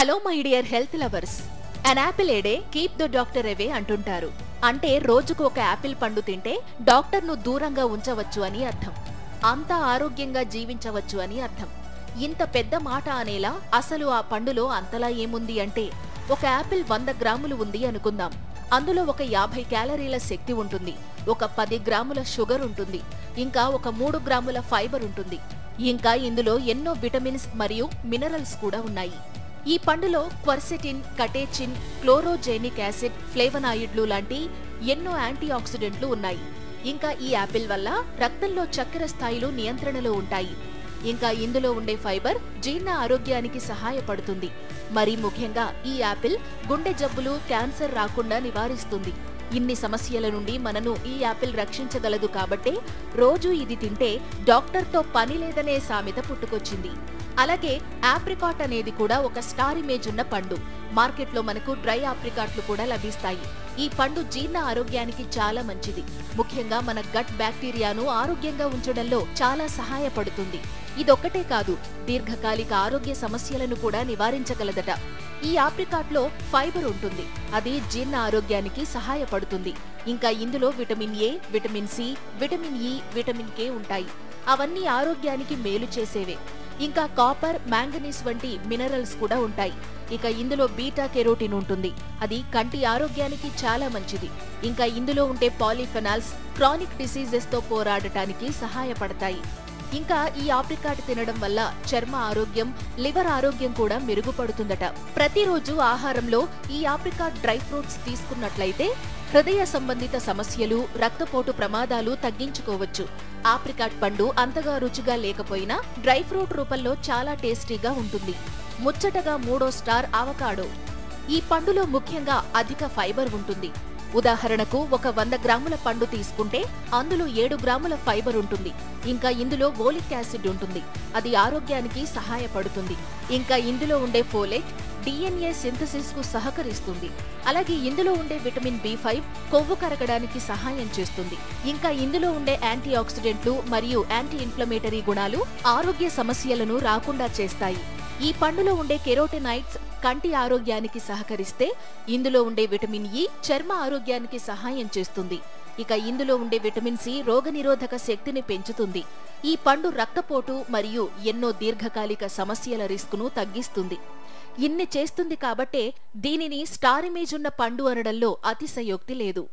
Hello my dear health lovers, an apple A day keep the doctor away అంటుంటారు. అంటే రోజుకు ఒక Apple పండు తింటే డాక్టర్ను దూరంగా ఉంచవచ్చు అని అర్థం. అంతా ఆరోగ్యంగా జీవించవచ్చు అని అర్థం. ఇంత పెద్ద మాట అనేలా అసలు ఆ పండులో అంతలా ఏముంది అంటే, ఒక యాపిల్ 100 గ్రాములు ఉంది అనుకుందాం. అందులో ఒక 50 క్యాలరీల శక్తి ఉంటుంది, ఒక 10 గ్రాముల షుగర్ ఉంటుంది, ఇంకా ఒక 3 గ్రాముల ఫైబర్ ఉంటుంది. ఇంకా ఇందులో ఎన్నో విటమిన్స్ మరియు మినరల్స్ కూడా ఉన్నాయి. ఈ పండులో క్వర్సెటిన్, కటేచిన్, క్లోరోజెనిక్ యాసిడ్, ఫ్లేవనాయిడ్లు లాంటి ఎన్నో యాంటీ ఆక్సిడెంట్లు ఉన్నాయి. ఇంకా ఈ యాపిల్ వల్ల రక్తంలో చక్కెర స్థాయిలు నియంత్రణలో ఉంటాయి. ఇంకా ఇందులో ఉండే ఫైబర్ జీర్ణ ఆరోగ్యానికి సహాయపడుతుంది. మరి ముఖ్యంగా ఈ యాపిల్ గుండె జబ్బులు, క్యాన్సర్ రాకుండా నివారిస్తుంది. ఇన్ని సమస్యల నుండి మనను ఈ యాపిల్ రక్షించగలదు. కాబట్టే రోజు ఇది తింటే డాక్టర్తో పని లేదనే సామెత పుట్టుకొచ్చింది. అలాగే ఆప్రికాట్ అనేది కూడా ఒక స్టార్ ఇమేజ్ ఉన్న పండు. మార్కెట్లో మనకు డ్రై ఆప్రికాట్లు కూడా లభిస్తాయి. ఈ పండు జీర్ణ ఆరోగ్యానికి చాలా మంచిది. ముఖ్యంగా మన గట్ బ్యాక్టీరియాను ఆరోగ్యంగా ఉంచడంలో చాలా సహాయపడుతుంది. ఇదొక్కటే కాదు, దీర్ఘకాలిక ఆరోగ్య సమస్యలను కూడా నివారించగలదట. ఈ ఆప్రికాట్లో ఫైబర్ ఉంటుంది, అది జీర్ణ ఆరోగ్యానికి సహాయపడుతుంది. ఇంకా ఇందులో vitamin A, vitamin C, vitamin E, vitamin K ఉంటాయి. అవన్నీ ఆరోగ్యానికి మేలు చేసేవే. ఇంకా కాపర్, మ్యాంగనీస్ వంటి మినరల్స్ కూడా ఉంటాయి. ఇక ఇందులో బీటా కెరోటిన్ ఉంటుంది, అది కంటి ఆరోగ్యానికి చాలా మంచిది. ఇంకా ఇందులో ఉండే పాలిఫెనాల్స్ క్రానిక్ డిసీజెస్ తో పోరాడటానికి సహాయపడతాయి. ఇంకా ఈ ఆప్రికాట్ తినడం వల్ల చర్మ ఆరోగ్యం, లివర్ ఆరోగ్యం కూడా మెరుగుపడుతుందట. ప్రతిరోజు ఆహారంలో ఈ ఆప్రికాట్ డ్రై ఫ్రూట్స్ తీసుకున్నట్లయితే హృదయ సంబంధిత సమస్యలు, రక్తపోటు ప్రమాదాలు తగ్గించుకోవచ్చు. ఆప్రికాట్ పండు అంతగా రుచిగా లేకపోయినా డ్రై ఫ్రూట్ రూపంలో చాలా టేస్టీగా ఉంటుంది. ముచ్చటగా 3వ స్టార్ అవకాడో. ఈ పండులో ముఖ్యంగా అధిక ఫైబర్ ఉంటుంది. ఉదాహరణకు ఒక 100 గ్రాముల పండు తీసుకుంటే అందులో 7 గ్రాముల ఫైబర్ ఉంటుంది. ఇంకా ఇందులో ఓలిక్ యాసిడ్ ఉంటుంది, అది ఆరోగ్యానికి సహాయపడుతుంది. ఇంకా ఇందులో ఉండే ఫోలేట్ DNA సింథసిస్ కు సహకరిస్తుంది. అలాగే ఇందులో ఉండే విటమిన్ B5 కొవ్వు కరగడానికి సహాయం చేస్తుంది. ఇంకా ఇందులో ఉండే యాంటీ ఆక్సిడెంట్లు మరియు యాంటీ ఇన్ఫ్లమేటరీ గుణాలు ఆరోగ్య సమస్యలను రాకుండా చేస్తాయి. ఈ పండులో ఉండే కెరోటినాయిడ్స్ కంటి ఆరోగ్యానికి సహకరిస్తే, ఇందులో ఉండే విటమిన్ ఇ చర్మ ఆరోగ్యానికి సహాయం చేస్తుంది. ఇక ఇందులో ఉండే విటమిన్ సి రోగనిరోధక శక్తిని పెంచుతుంది. ఈ పండు రక్తపోటు మరియు ఎన్నో దీర్ఘకాలిక సమస్యల రిస్కును తగ్గిస్తుంది. ఇన్ని చేస్తుంది కాబట్టే దీనిని స్టార్ ఇమేజ్ ఉన్న పండు అనడంలో అతిశయోక్తి లేదు.